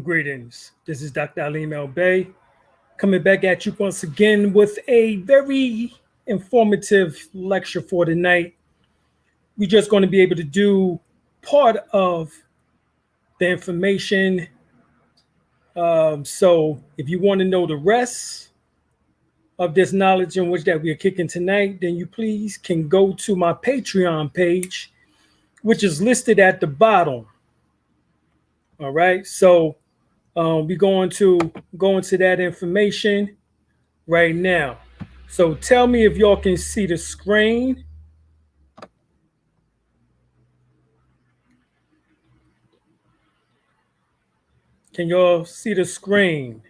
Greetings. This is Dr. Alim El-Bey coming back at you once again with a very informative lecture for tonight. We're just going to be able to do part of the information. So if you want to know the rest of this knowledge in which that we are kicking tonight, then you please can go to my Patreon page, which is listed at the bottom. All right. So we're going to go into that information right now. So tell me if y'all can see the screen. Can y'all see the screen?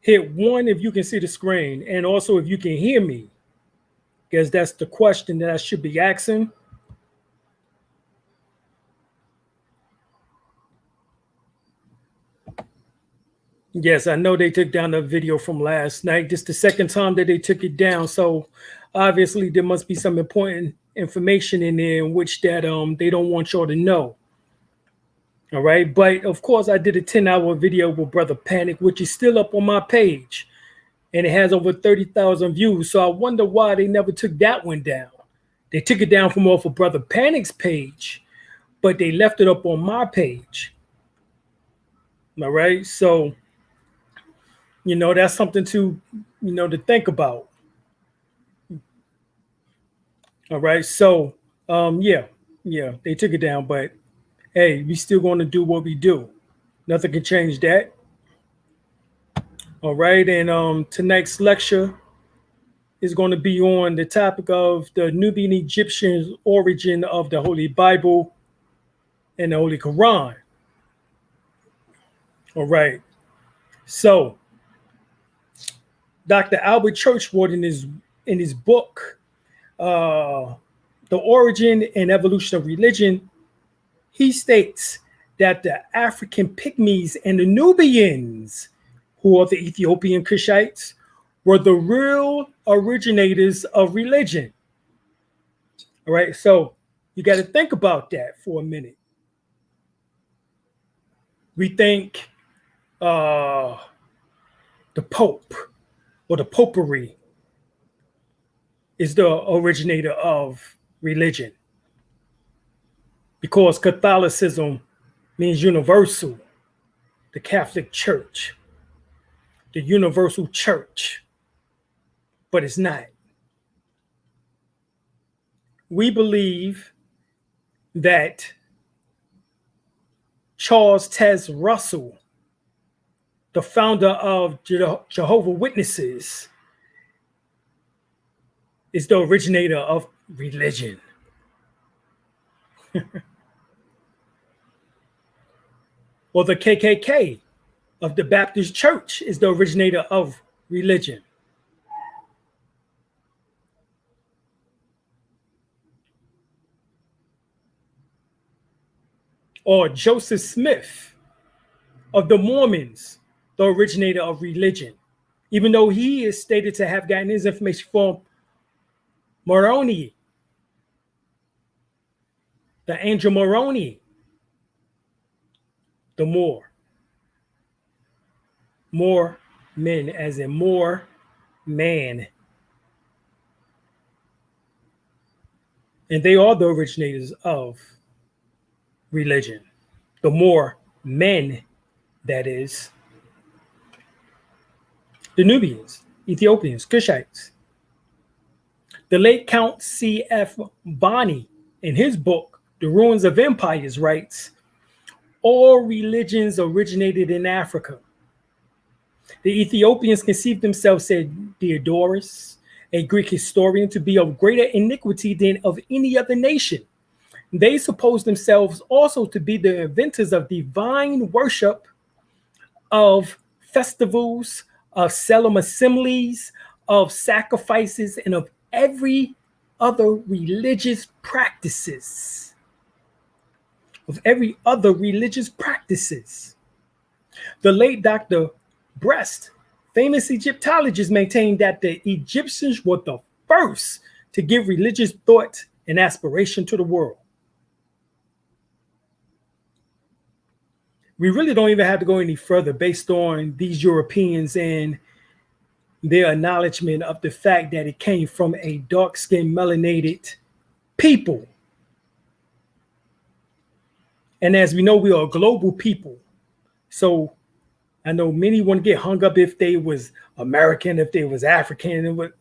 Hit 1 if you can see the screen, and also if you can hear me, because that's the question that I should be asking. Yes, I know they took down the video from last night. This is the second time that they took it down, so obviously there must be some important information in there in which that they don't want y'all to know. All right, but of course I did a 10-hour video with Brother Panic, which is still up on my page, and it has over 30,000 views. So I wonder why they never took that one down. They took it down from off of Brother Panic's page, but they left it up on my page. All right, so that's something to to think about. All right, so yeah, they took it down, but hey, we still going to do what we do. Nothing can change that. All right, and tonight's lecture is going to be on the topic of the Nubian-Egyptian origin of the Holy Bible and the Holy Quran. All right, so Dr. Albert Churchward in his book, The Origin and Evolution of Religion, he states that the African Pygmies and the Nubians, who are the Ethiopian Cushites, were the real originators of religion. All right, so you got to think about that for a minute. We think the Pope or the Popery is the originator of religion, because Catholicism means universal, the Catholic Church, the universal church, but it's not. We believe that Charles Taze Russell, the founder of Jehovah's Witnesses, is the originator of religion. Or the KKK of the Baptist Church is the originator of religion. Or Joseph Smith of the Mormons, the originator of religion, even though he is stated to have gotten his information from Moroni, the angel Moroni, the more men, as in more man. And they are the originators of religion. The more men, that is. The Nubians, Ethiopians, Cushites. The late Count C.F. Bonney, in his book, The Ruins of Empires, writes, all religions originated in Africa. The Ethiopians conceived themselves, said Diodorus, a Greek historian, to be of greater iniquity than of any other nation. They supposed themselves also to be the inventors of divine worship, of festivals, of solemn assemblies, of sacrifices, and of every other religious practices. The late Dr. Brest, famous Egyptologist, maintained that the Egyptians were the first to give religious thought and aspiration to the world. We really don't even have to go any further based on these Europeans and their acknowledgement of the fact that it came from a dark-skinned, melanated people. And as we know, we are a global people. So I know many want to get hung up if they was American, if they was African. And what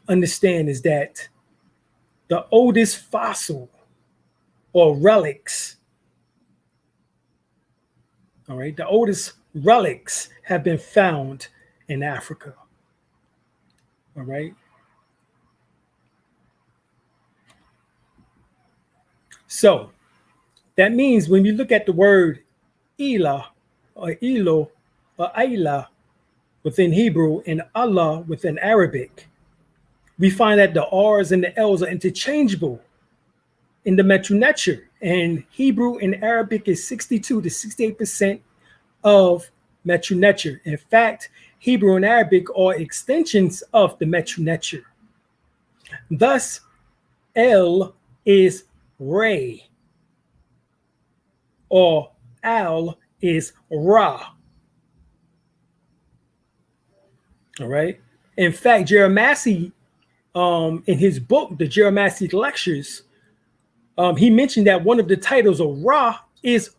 understand is that the oldest fossil or relics, all right, the oldest relics have been found in Africa. All right. So that means when you look at the word Elah or Elo or Ayla within Hebrew and Allah within Arabic, we find that the R's and the L's are interchangeable in the Metrunetcher. And Hebrew and Arabic is 62 to 68% of Metrunetcher. In fact, Hebrew and Arabic are extensions of the Metrunetcher. Thus, El is Ray, or Al is Ra. All right. In fact, Jeremiah, in his book, the Jeremiah Lectures, he mentioned that one of the titles of Ra is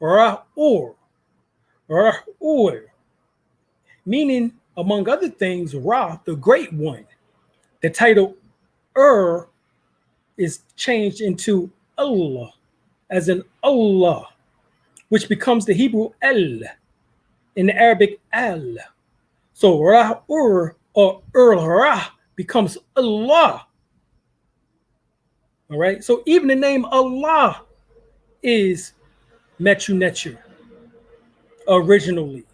Ra-Ur. Ra-Ur, meaning, among other things, Ra, the Great One. The title is changed into Allah, as in Allah, which becomes the Hebrew El, in the Arabic Al. So Ra-Ur or Ra becomes Allah. All right. So even the name Allah is Metrunetcher originally.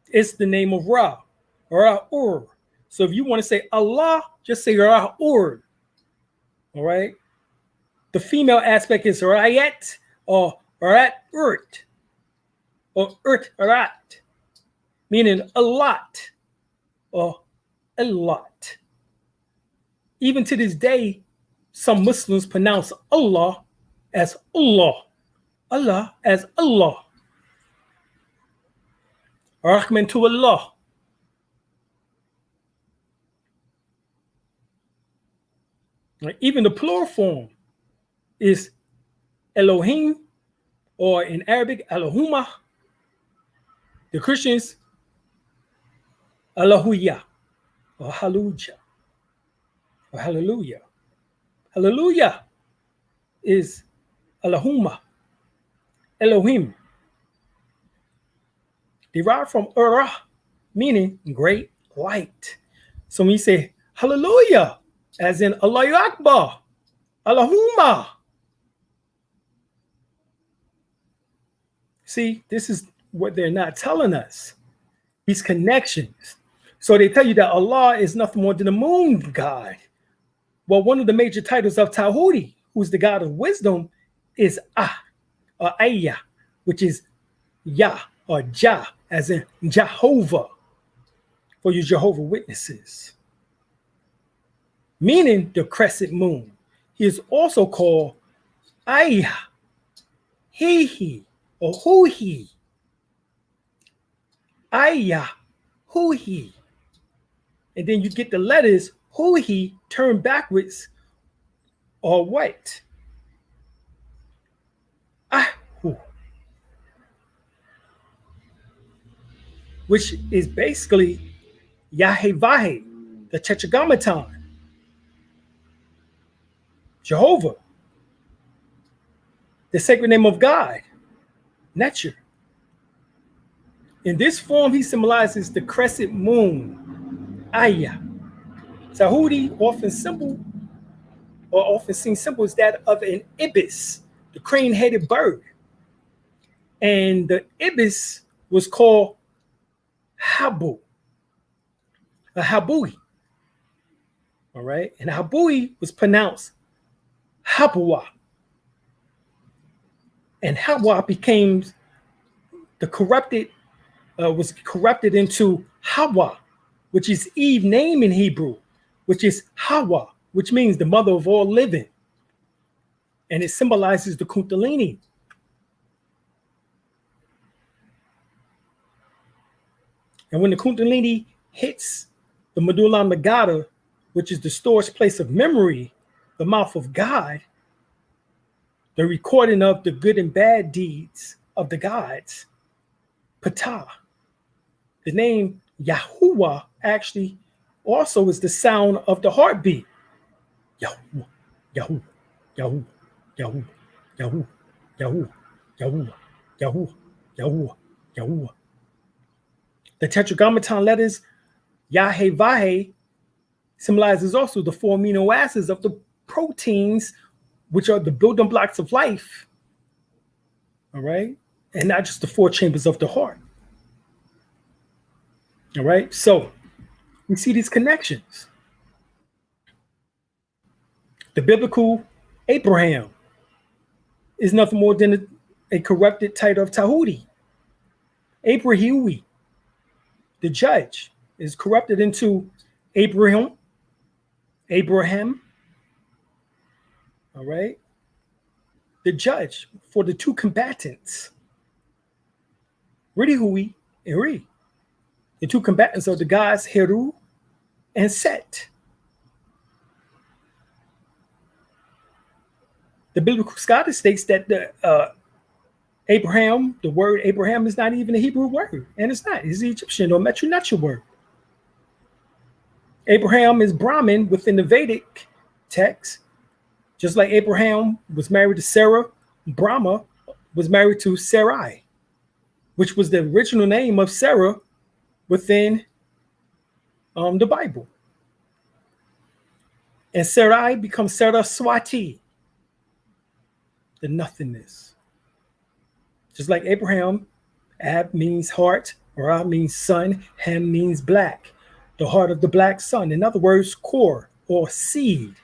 It's the name of Ra, Ra-Ur. So if you want to say Allah, just say Ra-Ur. All right. The female aspect is Rayat or Rat-Urt or Urt-Rat, meaning a lot or a lot. Even to this day, some Muslims pronounce Allah as Allah, Allah as Allah. Rahman to Allah. Even the plural form is Elohim, or in Arabic, Elohumah. The Christians, Allahuya, or Hallelujah, or Hallelujah. Hallelujah is Allahumma, Elohim, derived from Ura, meaning great light. So when you say Hallelujah, as in Allahu Akbar, Allahumma. See, this is what they're not telling us, these connections. So they tell you that Allah is nothing more than the moon god. Well, one of the major titles of Tahuti, who's the God of wisdom, is Ah, or Ayah, which is Yah, or Jah, as in Jehovah, for you Jehovah Witnesses, meaning the crescent moon. He is also called Ayah, He, or Hu-He. Ayah, Hu-He. And then you get the letters Hu-He turned backwards, or what? Ahu, which is basically Yahweh, the Tetragrammaton, Jehovah, the sacred name of God, nature. In this form, he symbolizes the crescent moon, Ayah. Tahuti, often seen simple, is that of an ibis, the crane-headed bird. And the ibis was called Habu, a Habui. All right. And Habui was pronounced Habua. And Habua became was corrupted into Hawa, which is Eve name in Hebrew, which is Hawa, which means the mother of all living. And it symbolizes the Kundalini. And when the Kundalini hits the medulla oblongata, which is the storage place of memory, the mouth of God, the recording of the good and bad deeds of the gods, Ptah. The name Yahuwah actually also is the sound of the heartbeat. Yahuwah, Yahuwah, Yahuwah, Yahuwah, Yahuwah, Yahuwah, Yahuwah, Yahuwah, Yahuwah, Yahuwah. The tetragrammaton letters Yah-Heh-Vah-Heh symbolizes also the 4 amino acids of the proteins, which are the building blocks of life. All right. And not just the 4 chambers of the heart. All right. So we see these connections. The biblical Abraham is nothing more than a corrupted title of Tahuti. Abrahui, the judge, is corrupted into Abraham. All right. The judge for the 2 combatants, Ridihui and Ri. The 2 combatants are the gods Heru and Set. The biblical scholar states that the Abraham, the word Abraham is not even a Hebrew word, and it's not. It's the Egyptian or Metrunachal word. Abraham is Brahmin within the Vedic text. Just like Abraham was married to Sarah, Brahma was married to Sarai, which was the original name of Sarah within the Bible. And Sarai becomes Saraswati, the nothingness. Just like Abraham, Ab means heart, Ra means sun, Ham means black, the heart of the black sun. In other words, core or seed,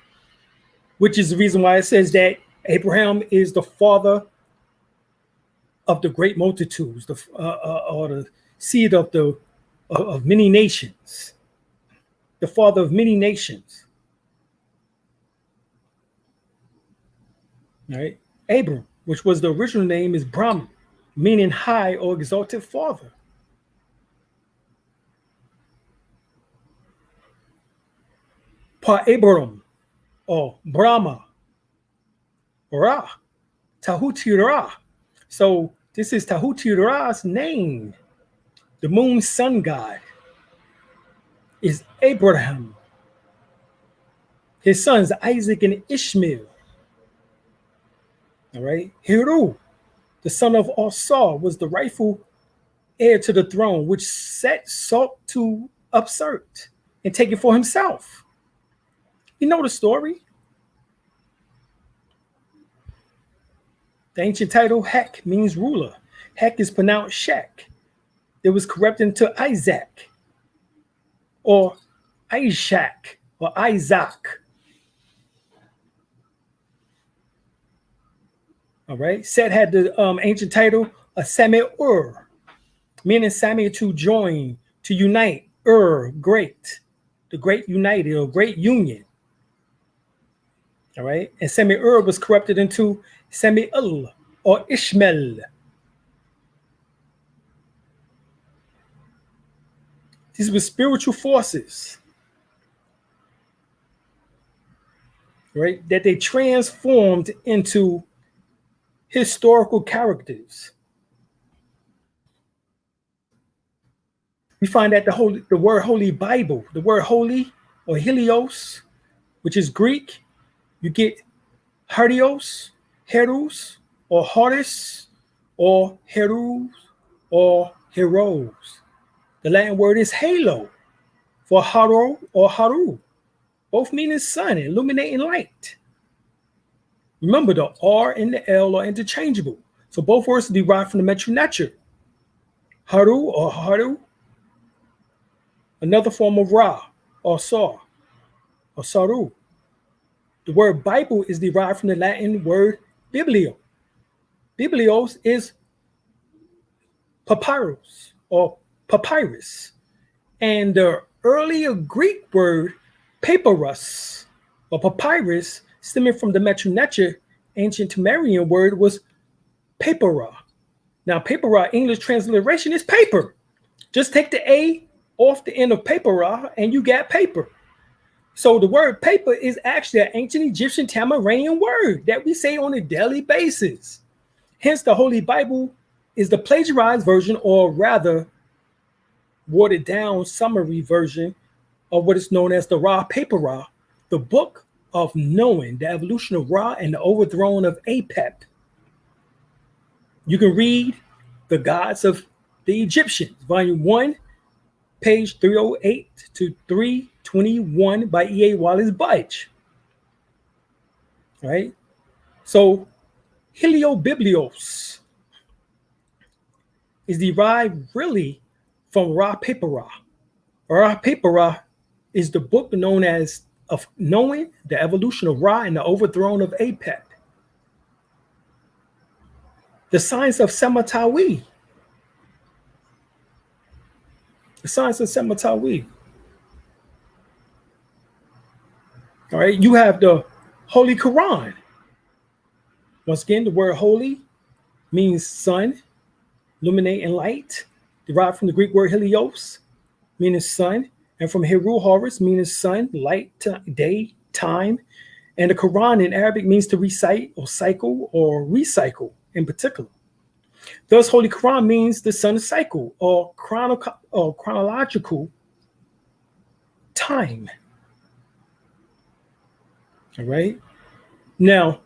which is the reason why it says that Abraham is the father of the great multitudes, or the seed of many nations, the father of many nations. All right. Abram, which was the original name, is Brahman, meaning high or exalted father. Pa Abram, or Brahma, Ra, Tahuti Ra. So this is Tahuti Ra's name. The moon sun god is Abraham. His sons Isaac and Ishmael. All right. Heru, the son of Asar, was the rightful heir to the throne, which Set sought to usurp and take it for himself. You know the story. The ancient title Hek means ruler. Hek is pronounced Shek. It was corrupted into Isaac or Ishak or Isaac. All right. Set had the ancient title Sami-Ur, meaning Sami to join, to unite. Great, the great united or great union. All right. And Sami-Ur was corrupted into Sami-Ul or Ishmael. These were spiritual forces, right, that they transformed into historical characters. We find that the word Holy Bible, the word holy or Helios, which is Greek, you get Herodios, Herus, or Horus, or Herus, or Heroes. The Latin word is halo for haro or haru, both meaning sun, illuminating light. Remember, the R and the L are interchangeable, so both words are derived from the Metrunachal. Haru or haru, another form of Ra or Sar or Saru. The word Bible is derived from the Latin word biblio. Biblios is papyrus or papyrus. And the earlier Greek word papyrus or papyrus, stemming from the Metronetia ancient Sumerian word, was papyra. Now, papyra, English transliteration is paper. Just take the A off the end of papyra and you got paper. So the word paper is actually an ancient Egyptian Tamaranian word that we say on a daily basis. Hence, the Holy Bible is the plagiarized version, or rather watered down summary version of what is known as the Ra Papyra, the book of knowing the evolution of Ra and the overthrow of Apep. You can read The Gods of the Egyptians, volume 1, page 308 to 321 by E.A. Wallace Budge. Right? So Heliobiblios is derived really from Ra Papyra. Ra Papyra is the book known as of knowing the evolution of Ra and the overthrow of Apep. The science of Sematawi. The science of Sematawi. All right, you have the Holy Quran. Once again, the word holy means sun, illuminate, and light, derived from the Greek word helios, meaning sun, and from Hebrew horus, meaning sun, light, day, time. And the Quran in Arabic means to recite or cycle or recycle in particular. Thus, Holy Quran means the sun cycle or chronological time. All right. Now,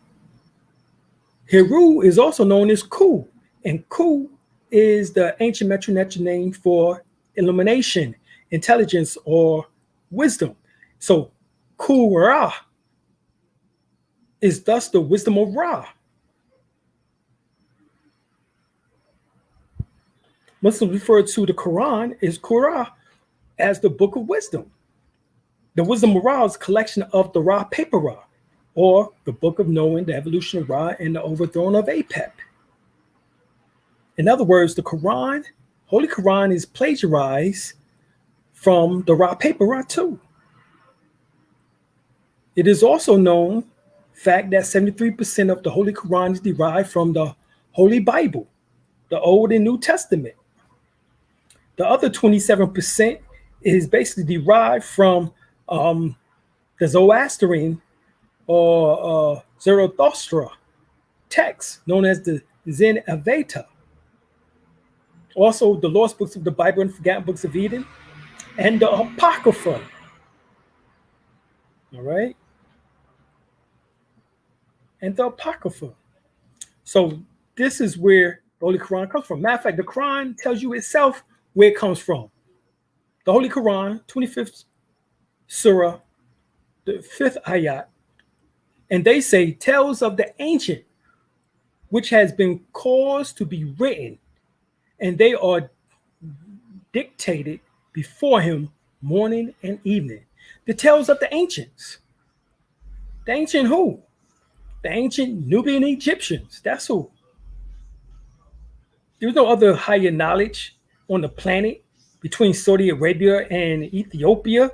Heru is also known as Ku, and Ku is the ancient Metronetia name for illumination, intelligence, or wisdom. So Ku Ra is thus the wisdom of Ra. Muslims refer to the Quran as Qur'an as the book of wisdom. The wisdom of Ra is a collection of the Ra Papyra, or the book of knowing the evolution of Ra and the overthrow of Apep. In other words, the Quran, Holy Quran, is plagiarized from the Ra Papyra too. It is also known fact that 73% of the Holy Quran is derived from the Holy Bible, the Old and New Testament. The other 27% is basically derived from the Zoroastrian or Zarathustra text known as the Zen Aveta. Also, the lost books of the Bible and forgotten books of Eden, and the Apocrypha. All right? And the Apocrypha. So this is where the Holy Quran comes from. Matter of fact, the Quran tells you itself where it comes from. The Holy Quran, 25th Surah, the 5th ayat, and they say, tales of the ancient, which has been caused to be written, and they are dictated before him morning and evening. The tales of the ancients. The ancient who? The ancient Nubian Egyptians. That's who. There's no other higher knowledge on the planet between Saudi Arabia and Ethiopia.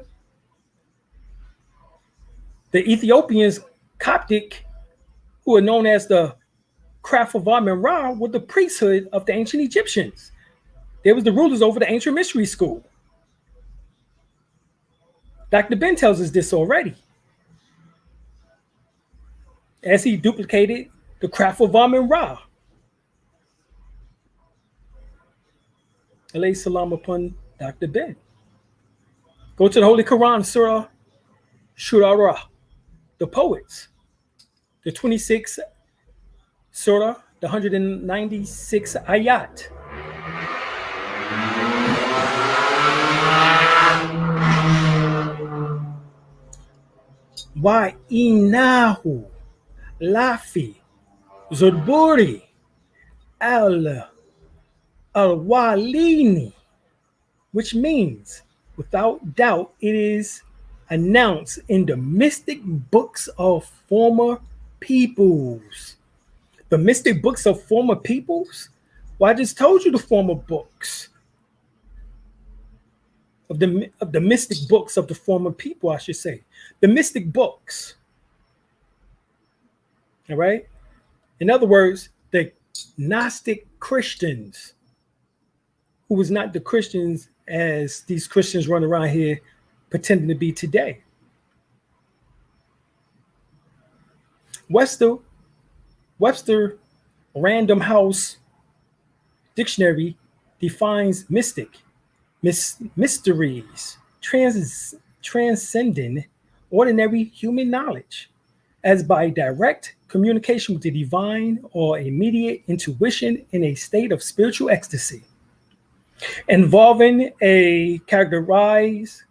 The Ethiopians, Coptic, who are known as the Kraphavam Ra, were the priesthood of the ancient Egyptians. They was the rulers over the ancient mystery school. Dr. Ben tells us this already, as he duplicated the Kraphavam Ra. Alayhi salam upon Dr. Ben. Go to the Holy Quran, Surah Shurara, the poets, the 26th Surah, the 196 ayat. Wa inahu lafi zudburi al-walini, which means, without doubt, it is announced in the mystic books of former peoples. The mystic books of former peoples? Well, I just told you the former books. of the mystic books of the former people, I should say. The mystic books. All right. In other words, the Gnostic Christians, who was not the Christians as these Christians run around here pretending to be today. Webster Random House Dictionary defines mystic, mysteries, transcending ordinary human knowledge as by direct communication with the divine or immediate intuition in a state of spiritual ecstasy, involving a characterized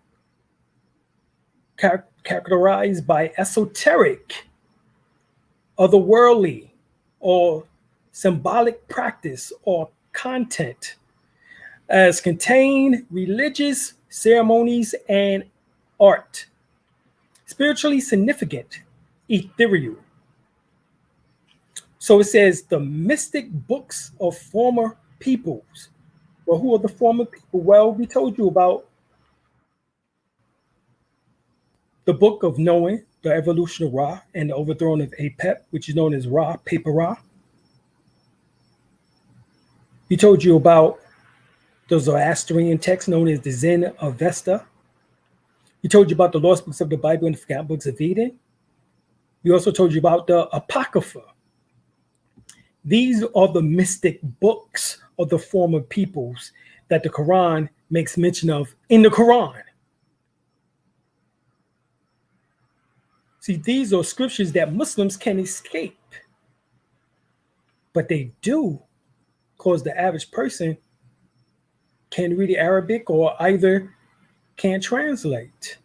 by esoteric, otherworldly, or symbolic practice or content, as contain religious ceremonies and art, spiritually significant, ethereal. So it says the mystic books of former peoples. Well, who are the former people? Well, we told you about the book of knowing, the evolution of Ra, and the overthrowing of Apep, which is known as Ra, Paper Ra. We told you about the Zoroastrian text known as the Zen Avesta. We told you about the lost books of the Bible and the forgotten books of Eden. We also told you about the Apocrypha. These are the mystic books of the former peoples that the Quran makes mention of in the Quran. See, these are scriptures that Muslims can escape, but they do because the average person can't read Arabic or either can't translate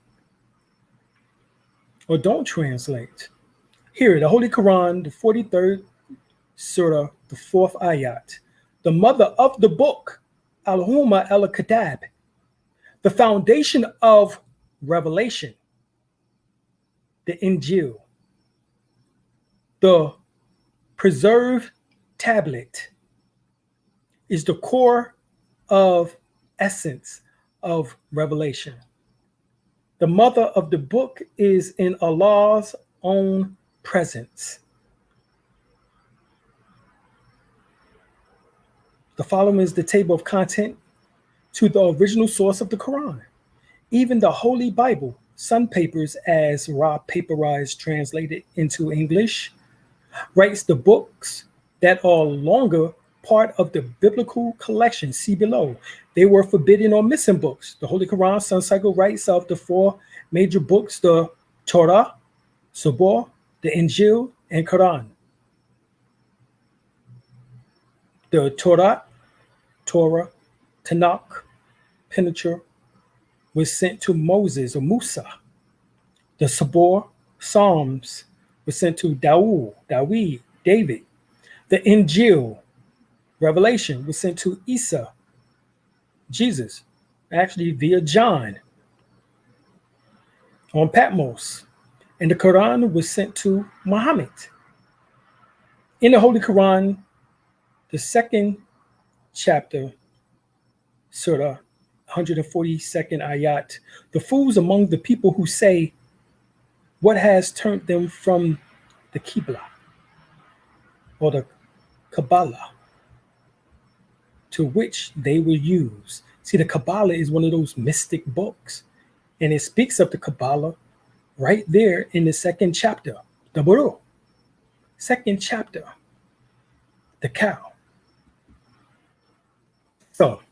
or don't translate. Here, the Holy Quran, the 43rd Surah, the 4th ayat, the mother of the book, Al-Huma al-Kitab, the foundation of revelation, the Injil, the preserved tablet, is the core of essence of revelation. The mother of the book is in Allah's own presence. The following is the table of content to the original source of the Quran. Even the Holy Bible, Sun Papers, as Ra Paper is translated into English, writes the books that are longer part of the biblical collection. See below. They were forbidden or missing books. The Holy Quran, Sun Cycle, writes of the 4 major books: the Torah, Zabur, the Injil, and Quran. The Torah, Tanakh, Pentateuch, was sent to Moses or Musa. The Zabur, Psalms, was sent to David. The Injil, Revelation, was sent to Isa, Jesus, actually via John on Patmos. And the Quran was sent to Muhammad. In the Holy Quran, the 2nd chapter, Surah 142nd ayat, the fools among the people who say, what has turned them from the Qibla or the Kabbalah to which they will use. See, the Kabbalah is one of those mystic books, and it speaks of the Kabbalah right there in the 2nd chapter, the Buru. 2nd chapter, the cow. So,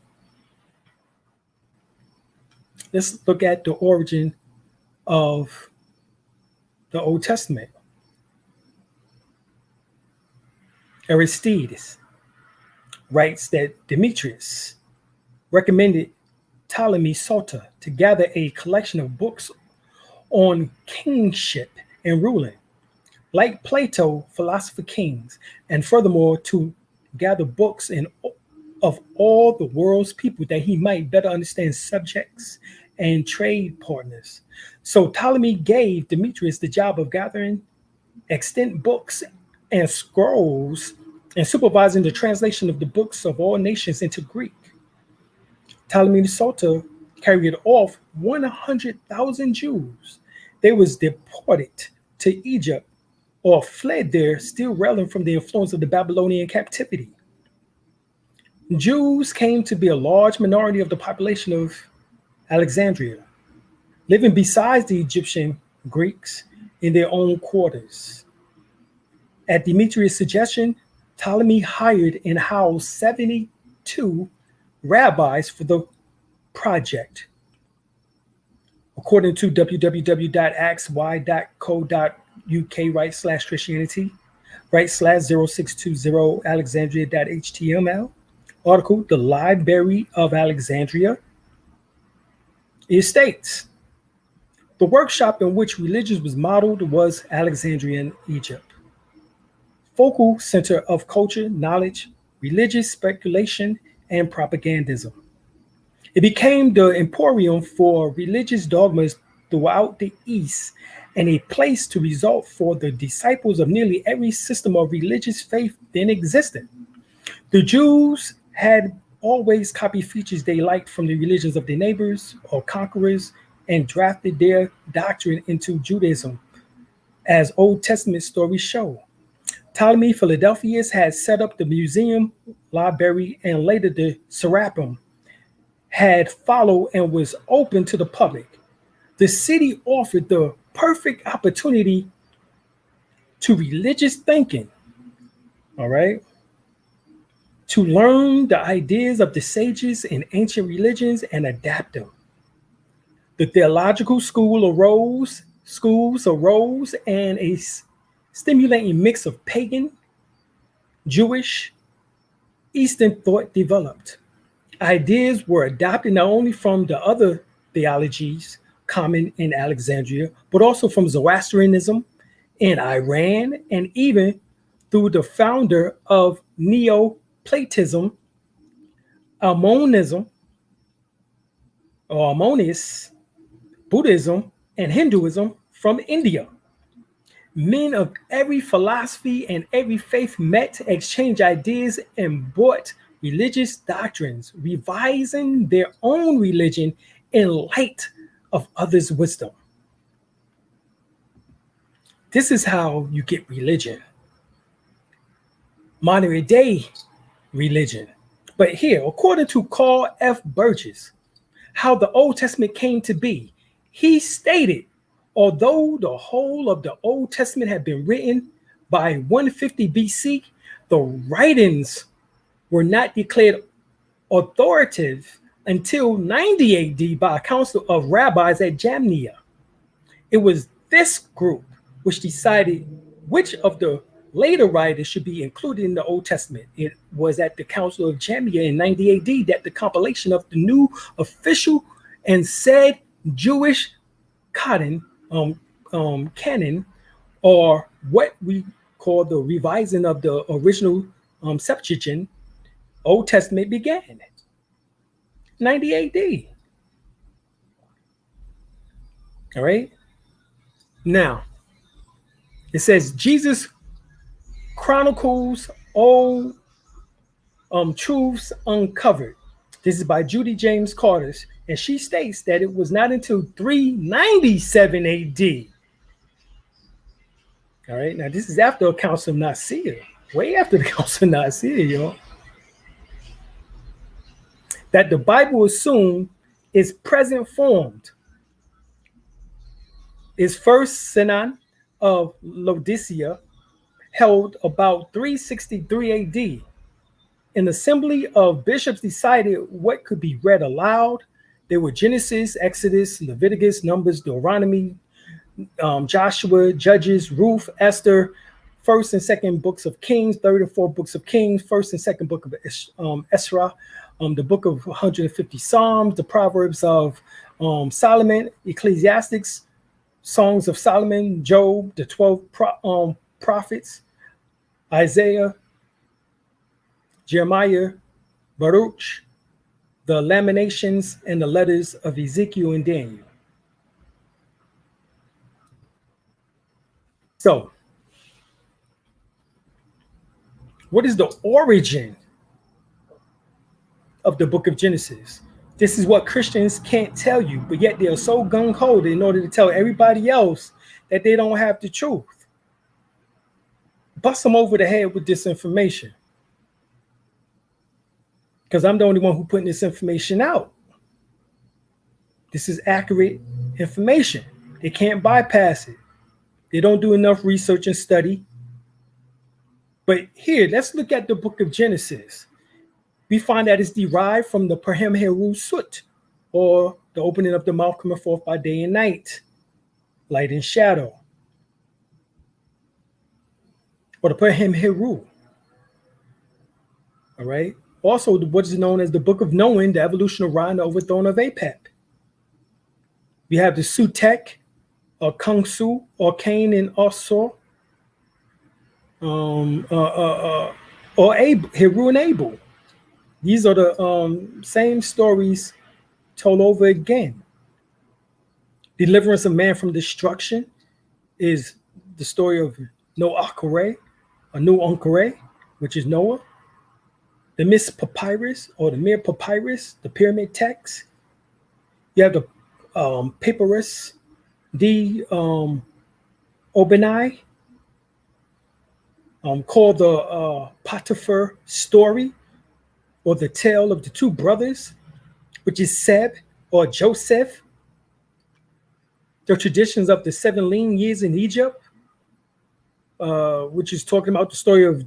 let's look at the origin of the Old Testament. Aristides writes that Demetrius recommended Ptolemy Soter to gather a collection of books on kingship and ruling, like Plato, philosopher kings, and furthermore to gather books of all the world's people that he might better understand subjects and trade partners. So Ptolemy gave Demetrius the job of gathering extant books and scrolls and supervising the translation of the books of all nations into Greek. Ptolemy Soter carried off 100,000 Jews. They was deported to Egypt or fled there, still reeling from the influence of the Babylonian captivity. Jews came to be a large minority of the population of Alexandria, living besides the Egyptian Greeks in their own quarters. At Demetrius' suggestion, Ptolemy hired and housed 72 rabbis for the project. According to www.axy.co.uk/Christianity, /0620 Alexandria.html, article, The Library of Alexandria, it states, the workshop in which religion was modeled was Alexandrian Egypt. Focal center of culture, knowledge, religious speculation, and propagandism. It became the emporium for religious dogmas throughout the East and a place to resort for the disciples of nearly every system of religious faith then existed. The Jews had always copied features they liked from the religions of their neighbors or conquerors and drafted their doctrine into Judaism, as Old Testament stories show. Ptolemy Philadelphus had set up the museum, library, and later the Serapeum had followed and was open to the public. The city offered the perfect opportunity to religious thinking, all right, to learn the ideas of the sages in ancient religions and adapt them. The theological schools arose, and a stimulating mix of pagan, Jewish, Eastern thought developed. Ideas were adopted not only from the other theologies common in Alexandria, but also from Zoroastrianism in Iran, and even through the founder of Neoplatism, Almonism, or Almonis, Buddhism, and Hinduism from India. Men of every philosophy and every faith met, exchanged ideas, and brought religious doctrines, revising their own religion in light of others' wisdom. This is how you get religion. Modern day religion. But here, according to Carl F. Burgess, how the Old Testament came to be, he stated, although the whole of the Old Testament had been written by 150 BC, the writings were not declared authoritative until 90 AD by a council of rabbis at Jamnia. It was this group which decided which of the later writers should be included in the Old Testament. It was at the Council of Jamnia in 90 AD that the compilation of the new official and said Jewish canon, or what we call the revising of the original Septuagint Old Testament began. 90 AD. All right. Now, it says Jesus chronicles old truths uncovered. This is by Judy James Carter, and she states that it was not until 397 AD. All right. Now, this is after the Council of Nicaea, way after the Council of Nicaea, y'all, that the Bible assumed its present formed. Its first synod of Laodicea held about 363 AD. An assembly of bishops decided what could be read aloud. There were Genesis, Exodus, Leviticus, Numbers, Deuteronomy, Joshua, Judges, Ruth, Esther, first and second books of Kings, third and fourth books of Kings, first and second book of Esra, the book of 150 Psalms, the Proverbs of Solomon, Ecclesiastics, Songs of Solomon, Job, the 12 prophets, Isaiah, Jeremiah, Baruch, the Lamentations, and the letters of Ezekiel and Daniel. So, what is the origin of the book of Genesis? This is what Christians can't tell you, but yet they are so gung-ho in order to tell everybody else that they don't have the truth. Bust them over the head with this information. Because I'm the only one who putting this information out. This is accurate information. They can't bypass it. They don't do enough research and study. But here, let's look at the book of Genesis. We find that it's derived from the Perhem Heru Sut, or the opening of the mouth coming forth by day and night, light and shadow, or the Perhem Heru. All right. Also, what is known as the Book of Knowing, the evolution of Ra and the overthrow of Apep. We have the Sutek, or Kung Su, or Cain and Osor, or Abel, Heru and Abel. These are the same stories told over again. Deliverance of man from destruction is the story of Noachare, or Nu-Ankare, which is Noah. The Miss Papyrus, or the Mir Papyrus, the pyramid text. You have the Papyrus, the Obenai, called the Potiphar story, or the tale of the two brothers, which is Seb or Joseph. The traditions of the 7 lean years in Egypt, which is talking about the story of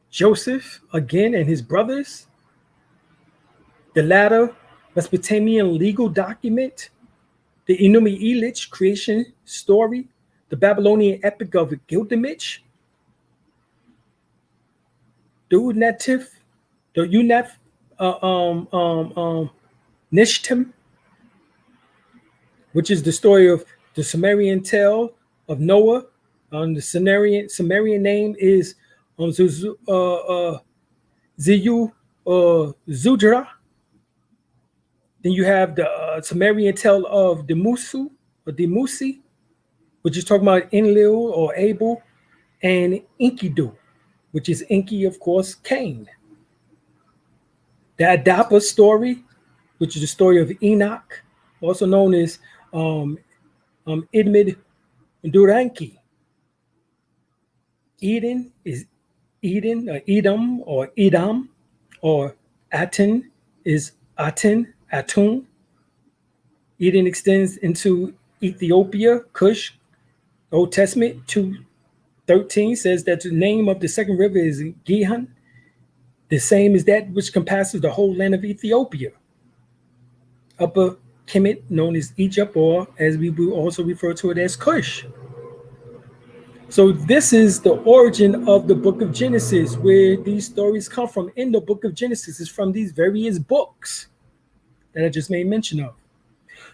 Joseph again and his brothers. The latter Mesopotamian legal document, the Enumi Elish creation story, the Babylonian epic of Gilgamesh, the Unetif, the Unef Nishtim, which is the story of the Sumerian tale of Noah. The Sumerian name is Ziyu Zudra. Then you have the Sumerian tale of Demusu or Demusi, which is talking about Enlil or Abel, and Enkidu, which is Enki, of course, Cain. The Adapa story, which is the story of Enoch, also known as Idmid Duranki. Eden is Eden, or Edom, or Edom, or Aten is Aten, Atun. Eden extends into Ethiopia, Cush. Old Testament 2:13 says that the name of the second river is Gihon, the same as that which compasses the whole land of Ethiopia. Upper Kemet, known as Egypt, or as we will also refer to it as Cush. So this is the origin of the book of Genesis, where these stories come from. In the book of Genesis is from these various books that I just made mention of.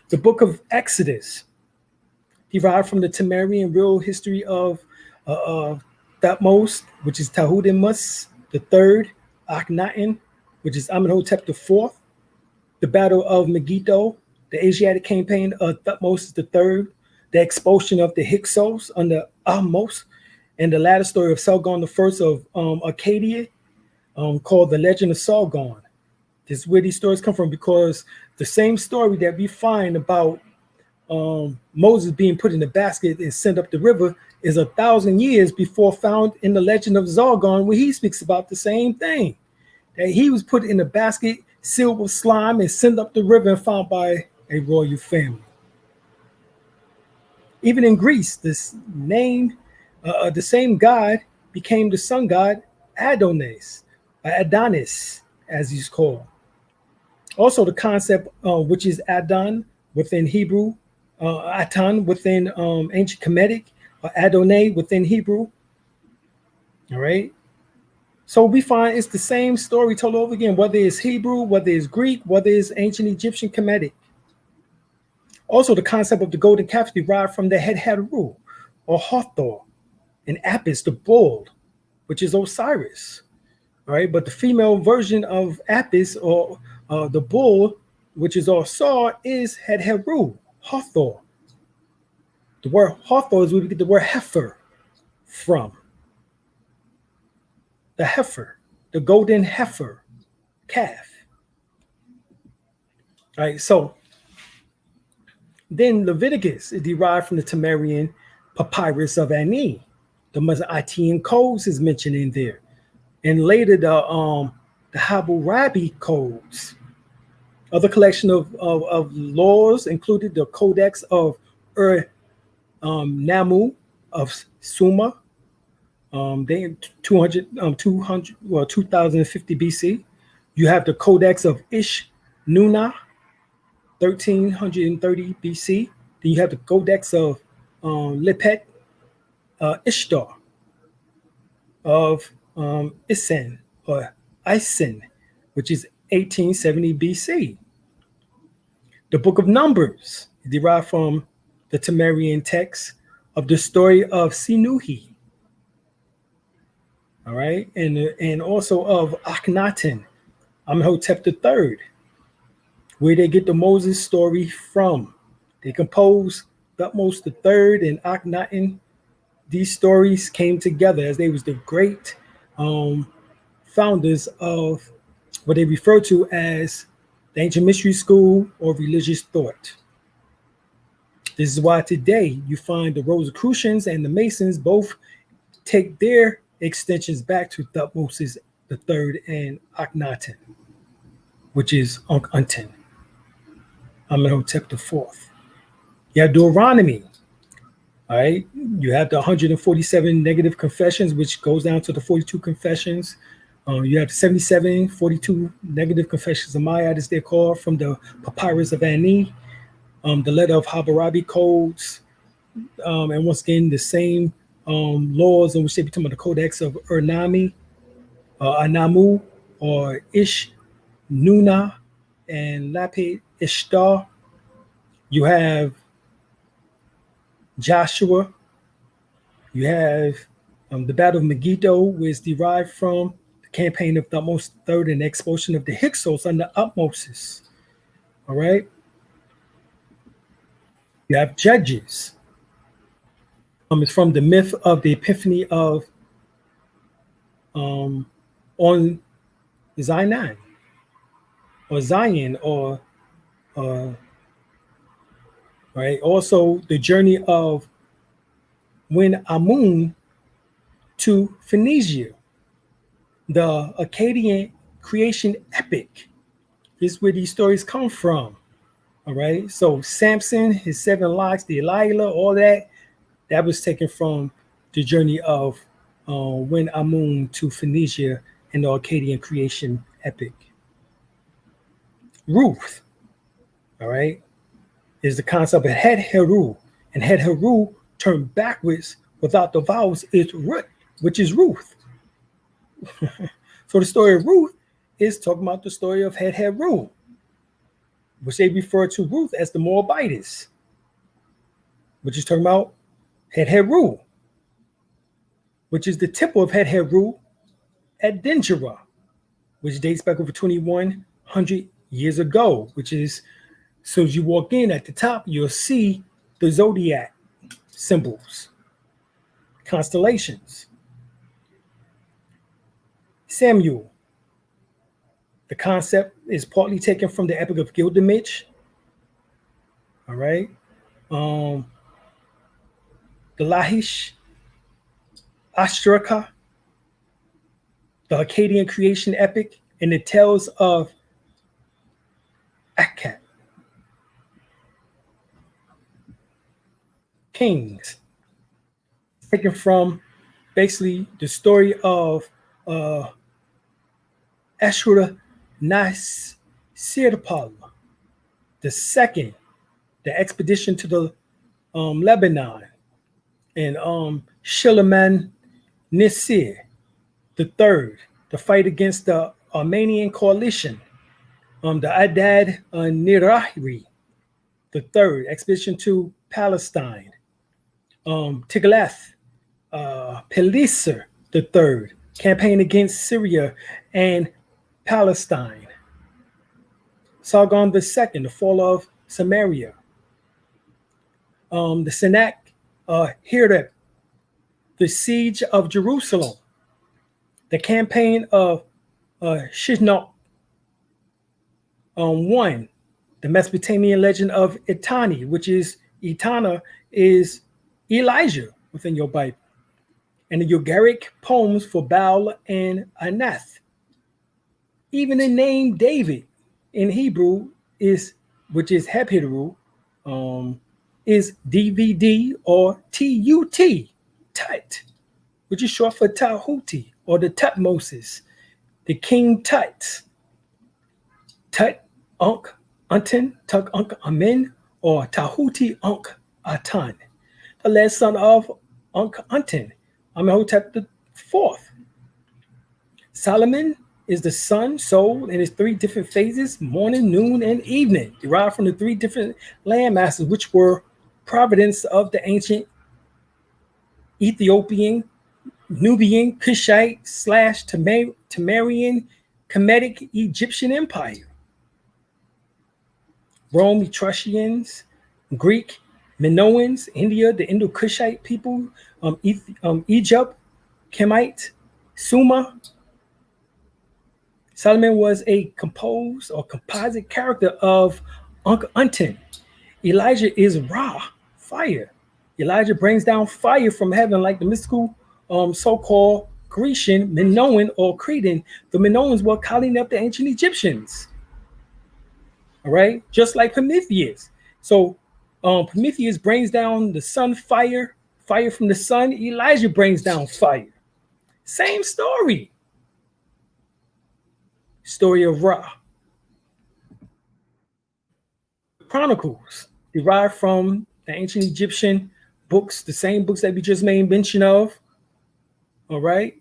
The book of Exodus, derived from the Temerian real history of Thutmose, which is Tahutimus the third, Akhenaten, which is Amenhotep the fourth, the Battle of Megiddo, the Asiatic campaign of Thutmose the third, the expulsion of the Hyksos under Ahmose, and the latter story of Sargon the first of Arcadia, called The Legend of Sargon. This is where these stories come from, because the same story that we find about Moses being put in the basket and sent up the river is 1,000 years before found in the Legend of Sargon, where he speaks about the same thing, that he was put in a basket, sealed with slime, and sent up the river and found by a royal family. Even in Greece, this name, the same god became the sun god Adonis, as he's called. Also, the concept, which is Adon within Hebrew, Atan within ancient Kemetic, or Adonai within Hebrew. All right. So we find it's the same story told over again, whether it's Hebrew, whether it's Greek, whether it's ancient Egyptian Kemetic. Also, the concept of the golden calf derived from the head Heru, or Hathor, and Apis, the bull, which is Osiris. All right, but the female version of Apis, or the bull, which is Osar, is head Heru, Hathor. The word Hathor is where we get the word heifer from. The heifer, the golden heifer, calf. All right, so then Leviticus is derived from the Temerian papyrus of Ani. The Masoretic codes is mentioned in there, and later the Hammurabi codes. Other collection of laws included the Codex of Namu of Sumer, they 2050 BC. You have the Codex of Ish Nuna, 1330 BC. Then you have the Codex of Lepet Ishtar of Isen or Isen, which is 1870 BC. The Book of Numbers is derived from the Temerian text of the story of Sinuhi. All right, and also of Akhenaten, Amenhotep III, where they get the Moses story from. They compose Thutmose III and Akhenaten. These stories came together as they was the great founders of what they refer to as the ancient mystery school or religious thought. This is why today you find the Rosicrucians and the Masons both take their extensions back to Thutmose III and Akhenaten, which is Unten, Amenhotep IV. You have Deuteronomy. All right, you have the 147 negative confessions, which goes down to the 42 confessions. You have 77, 42 negative confessions of Maya, as they're called, from the papyrus of Ani, the letter of Hammurabi codes, and once again, the same laws in which they become the Codex of Anamu, or Ish Nuna, and Lapid Ishtar. You have Joshua. You have the Battle of Megiddo, which is derived from the campaign of Thutmose III and the expulsion of the Hyksos under Thutmose. All right. You have Judges. It's from the myth of the Epiphany of on Zion or right. Also, the journey of when Amun to Phoenicia, the Akkadian creation epic is where these stories come from. All right. So Samson, his 7 locks, Delilah, all that was taken from the journey of when Amun to Phoenicia and the Akkadian creation epic. Ruth, all right, is the concept of Het Heru, and Het Heru turned backwards without the vowels is Ruth, which is Ruth. So the story of Ruth is talking about the story of Het Heru, which they refer to Ruth as the Moabitess, which is talking about Het Heru, which is the temple of Het Heru at Dendera, which dates back over 2,100 years ago, which is, as soon as you walk in at the top, you'll see the zodiac symbols, constellations. Samuel, the concept is partly taken from the Epic of Gilgamesh. All right. The Lahish, Ashtraka, the Akkadian creation epic, and the tales of Akkad. Kings, taken from basically the story of Ashur-Nasirpal the second, the expedition to the Lebanon, and Shilaman Nisir the third, the fight against the Armenian coalition, the Adad Nirahri the third, expedition to Palestine, Tiglath Pileser the third, campaign against Syria and Palestine, Sargon the second, the fall of Samaria, the Sennac Hireb, the siege of Jerusalem, the campaign of Shinnok, one, the The Mesopotamian legend of Etani, which is Etana, is Elijah within your Bible. And the Ugaritic poems for Baal and Anath. Even the name David in Hebrew is, which is Hebheru, is DVD or TUT, Tut, which is short for Tahuti or the Tutmosis, the King Tut, Tut Unk Unten, Tuk Unk Amen, or Tahuti Unk Atan, the last son of Unk Unten, Amenhotep the fourth. Solomon is the sun, soul, in its three different phases, morning, noon, and evening, derived from the three different landmasses, which were providence of the ancient Ethiopian, Nubian, Kushite / Temerian, Kemetic, Egyptian Empire. Rome, Etruscans, Greek, Minoans, India, the Indo-Kushite people, Egypt, Kemite, Sumer. Solomon was a composed or composite character of Unk-Unten. Elijah is Ra, fire. Elijah brings down fire from heaven like the mystical so-called Grecian Minoan or Cretan. The Minoans were calling up the ancient Egyptians. All right, just like Prometheus. So Prometheus brings down the sun fire, fire from the sun. Elijah brings down fire. Same story. Story of Ra. Chronicles derived from the ancient Egyptian books, the same books that we just made mention of. All right.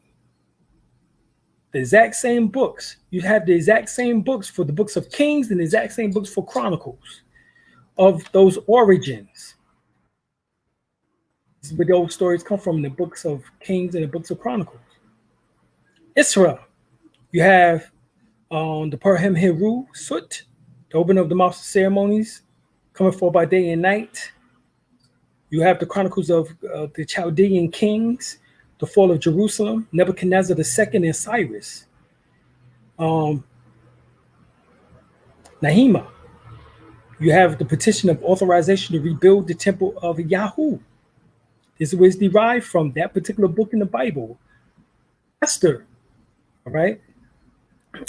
The exact same books. You have the exact same books for the books of Kings and the exact same books for Chronicles of those origins. This is where those stories come from, the books of Kings and the books of Chronicles. Isra, you have the Perhem Heru Sut, the opening of the master ceremonies, coming forth by day and night. You have the Chronicles of the Chaldean kings, the fall of Jerusalem, Nebuchadnezzar II and Cyrus. Nehemiah, you have the petition of authorization to rebuild the temple of Yahoo. This is where it's derived from, that particular book in the Bible. Esther, all right,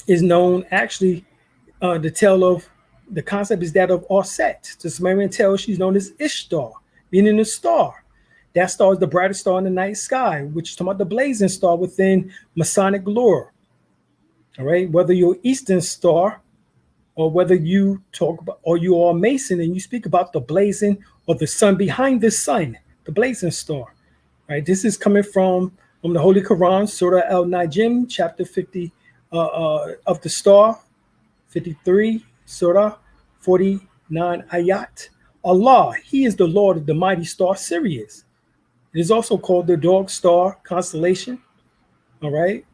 is known actually, the tale of, the concept is that of Osset. The Sumerian tale, she's known as Ishtar, meaning the star. That star is the brightest star in the night sky, which is talking about the blazing star within Masonic lore. All right, whether you're Eastern Star or whether you talk about, or you are Mason and you speak about the blazing or the sun behind the sun, the blazing star. All right, this is coming from the Holy Quran, Surah Al-Najm, chapter 50 of the star, 53, Surah 49 ayat. Allah, He is the Lord of the mighty star Sirius. It is also called the dog star constellation. All right.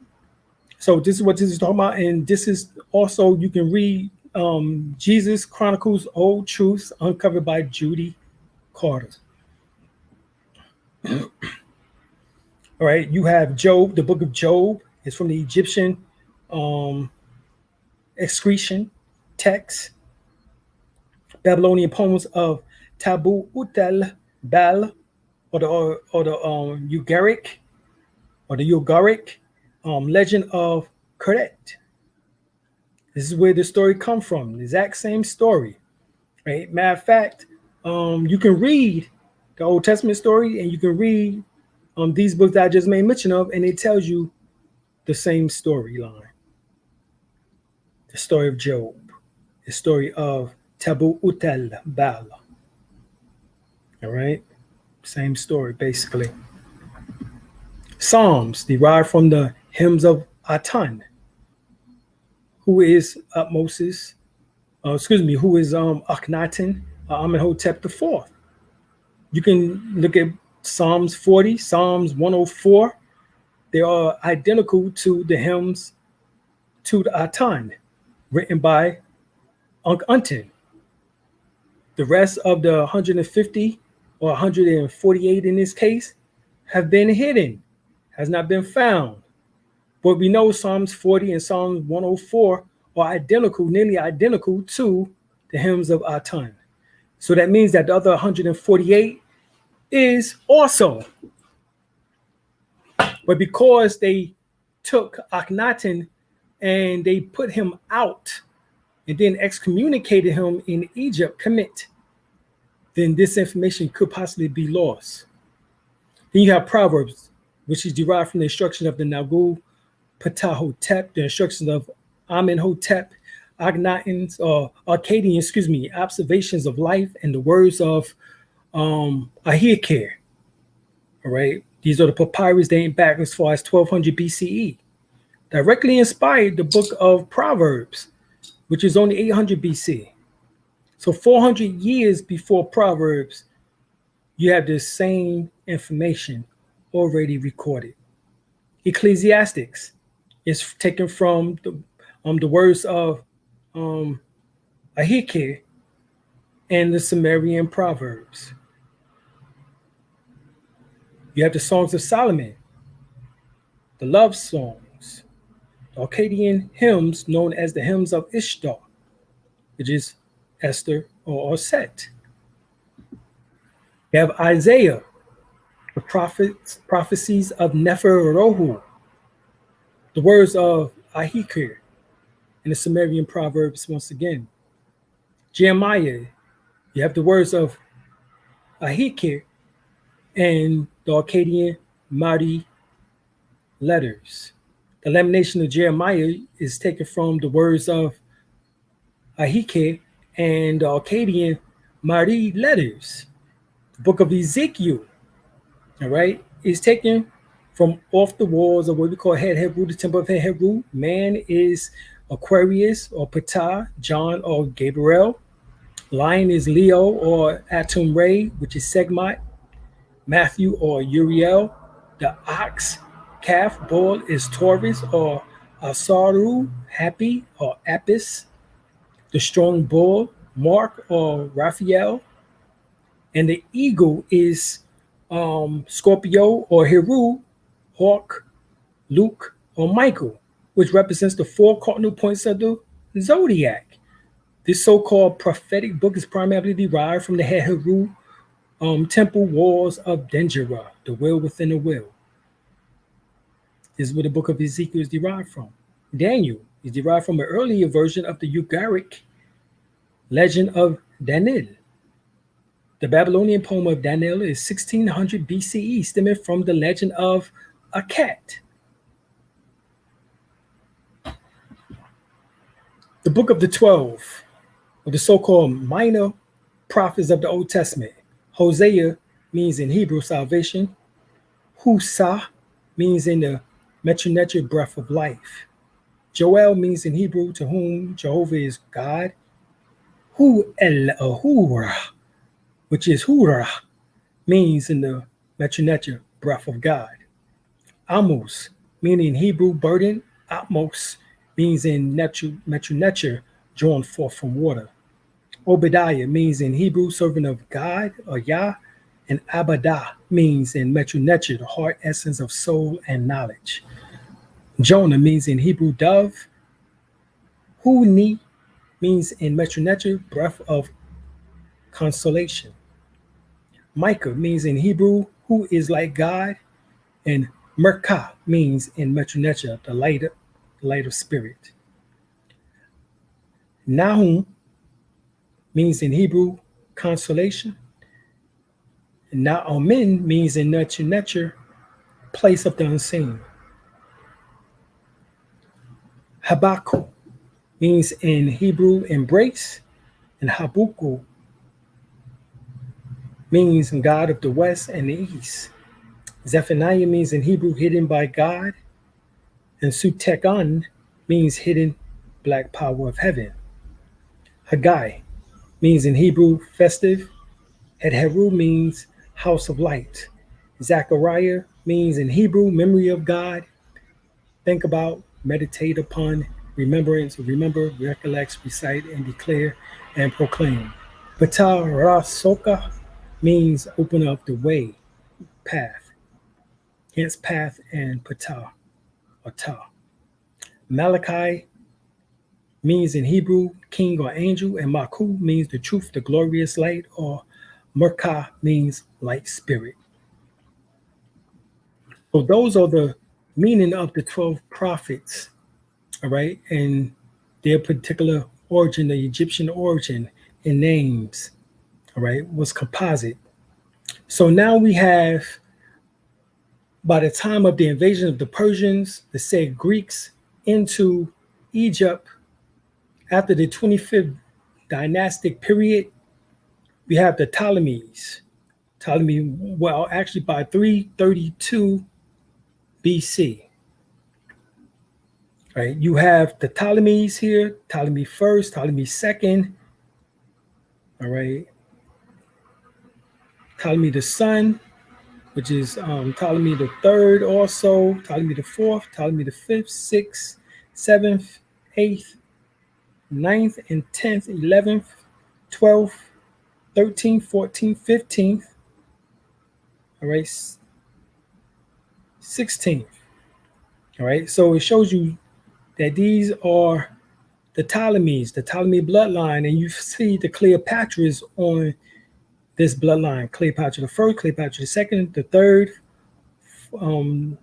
So this is what this is talking about. And this is also, you can read Jesus Chronicles Old Truths uncovered by Judy Carter. All right. You have Job, the book of Job is from the Egyptian excretion text. Babylonian poems of Tabu Utel Bal, or the Ugaritic legend of Keret. This is where the story comes from. The exact same story. Right? Matter of fact, you can read the Old Testament story and you can read these books that I just made mention of, and it tells you the same storyline. The story of Job, the story of Tabu Utel Bal. All right, same story basically. Psalms derived from the hymns of Atan, who is who is Akhenaten, Amenhotep IV. You can look at Psalms 40, Psalms 104. They are identical to the hymns to the Atan, written by Unk-Unten. The rest of the 150 or 148 in this case have been hidden, has not been found. But we know Psalms 40 and Psalms 104 are identical, nearly identical to the hymns of Aten. So that means that the other 148 is also. But because they took Akhenaten and they put him out and then excommunicated him in Egypt, Kemet, then this information could possibly be lost. Then you have Proverbs, which is derived from the instruction of the Nagu Ptah-hotep, the instructions of Amenhotep, Akhenaten's or Akkadian, observations of life, and the words of Ahikar. All right, these are the papyrus dating back as far as 1200 BCE. Directly inspired the book of Proverbs, which is only 800 BC. So 400 years before Proverbs, you have the same information already recorded. Ecclesiastics is taken from the words of Ahikar and the Sumerian Proverbs. You have the Songs of Solomon, the love songs, the Akkadian hymns known as the hymns of Ishtar, which is Esther or Set. You have Isaiah, the prophecies of Nefer-Rohu, the words of Ahikar, and the Sumerian Proverbs once again. Jeremiah, you have the words of Ahikar and the Akkadian Mari letters. The lamentation of Jeremiah is taken from the words of Ahikar and the Akkadian Mari letters. The book of Ezekiel, all right, is taken from off the walls of what we call Het-Heru, the temple of Het-Heru. Man is Aquarius or Ptah, John or Gabriel. Lion is Leo or Atum Re, which is Segmot. Matthew or Uriel. The ox, calf, bull is Taurus or Asaru, happy or Apis. The strong bull, Mark or Raphael. And the eagle is Scorpio or Heru, Hawk, Luke, or Michael, which represents the 4 cardinal points of the zodiac. This so-called prophetic book is primarily derived from the Het-Heru temple walls of Dendera, the will within the will. This is where the book of Ezekiel is derived from. Daniel is derived from an earlier version of the Ugaritic legend of Daniel. The Babylonian poem of Daniel is 1600 BCE, stemming from the legend of a cat. The book of the 12, or the so-called minor prophets of the Old Testament. Hosea means in Hebrew salvation. Husa means in the Metronetra breath of life. Joel means in Hebrew to whom Jehovah is God. Hu-el-ahura, which is Hurrah, means in the Metronetra breath of God. Amos, meaning in Hebrew burden. Atmos means in Metronetra drawn forth from water. Obadiah means in Hebrew servant of God or Yah, and Abadah means in Metronetra the heart essence of soul and knowledge. Jonah means in Hebrew dove. Huni means in Metronetra breath of consolation. Micah means in Hebrew who is like God, and Merkah means in Metronetra the light of spirit. Nahum means in Hebrew consolation. And Naamin means in Metronetra place of the unseen. Habakkuk means in Hebrew embrace, and Habuku means God of the west and the east. Zephaniah means in Hebrew hidden by God, and Sutekon means hidden black power of heaven. Haggai means in Hebrew festive. Het-Heru means house of light. Zechariah means in Hebrew memory of God. Think about, meditate upon, remembrance, remember, recollect, recite, and declare, and proclaim. Ptah Rasoka means open up the way, path. Hence path and Ptah or Ta. Malachi means in Hebrew king or angel, and Maku means the truth, the glorious light, or Merkah means light spirit. So those are the meaning of the 12 prophets, all right, and their particular origin, the Egyptian origin and names, all right, was composite. So now we have, by the time of the invasion of the Persians, the said Greeks into Egypt, after the 25th dynastic period, we have the Ptolemies. Well, actually by 332 BC. Right, you have the Ptolemies here, Ptolemy first, Ptolemy second, all right, Ptolemy the son, which is Ptolemy the third also, Ptolemy the fourth, Ptolemy the fifth, sixth, seventh, eighth, ninth, and 10th, 11th, 12th, 13th, 14th, 15th, all right, 16th, all right. So it shows you that these are the Ptolemies, the Ptolemy bloodline, and you see the Cleopatras on this bloodline. Cleopatra the first, Cleopatra the second, the third, the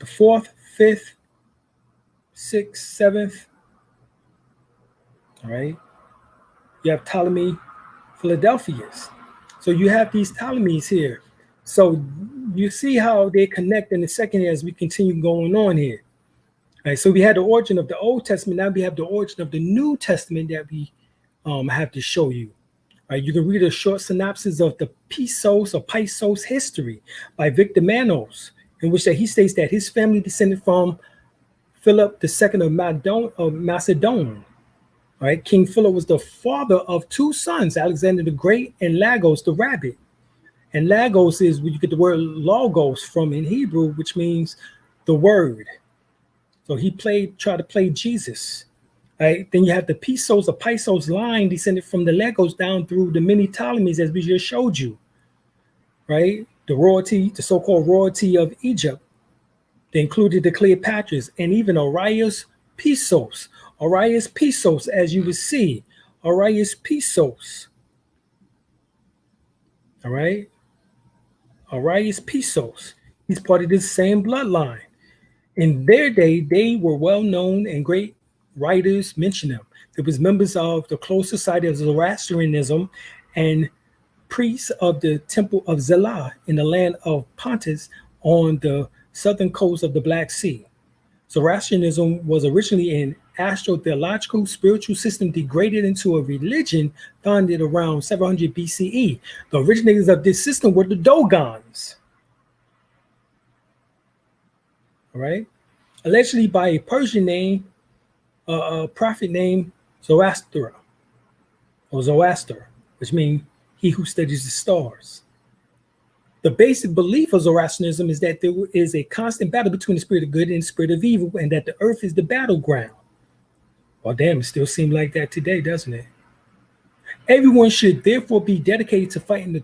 fourth, fifth, sixth, seventh. All right. You have Ptolemy Philadelphia's. So you have these Ptolemies here. So you see how they connect in a second as we continue going on here. All right, so we had the origin of the Old Testament. Now we have the origin of the New Testament that we have to show you. All right, you can read a short synopsis of the Pesos history by Victor Manos, in which he states that his family descended from Philip II of Macedon. All right, King Philip was the father of two sons, Alexander the Great and Lagos the rabbit. And Lagos is where you get the word logos from in Hebrew, which means the word. So he tried to play Jesus. Right? Then you have the Pesos line descended from the Lagos down through the many Ptolemies, as we just showed you. Right? The royalty, the so-called royalty of Egypt. They included the Cleopatras and even Arias Pesos, as you would see. Arias Pesos. All right? Arias Pesos. He's part of this same bloodline. In their day, they were well known and great writers mention them. There was members of the close society of Zoroastrianism and priests of the temple of Zelah in the land of Pontus on the southern coast of the Black Sea. Zoroastrianism was originally an astro-theological spiritual system degraded into a religion founded around 700 BCE. The originators of this system were the Dogons. All right, allegedly by a Persian name, a prophet named Zoroaster, which means he who studies the stars. The basic belief of Zoroastrianism is that there is a constant battle between the spirit of good and the spirit of evil, and that the earth is the battleground. Well, damn, it still seems like that today, doesn't it? Everyone should therefore be dedicated to fighting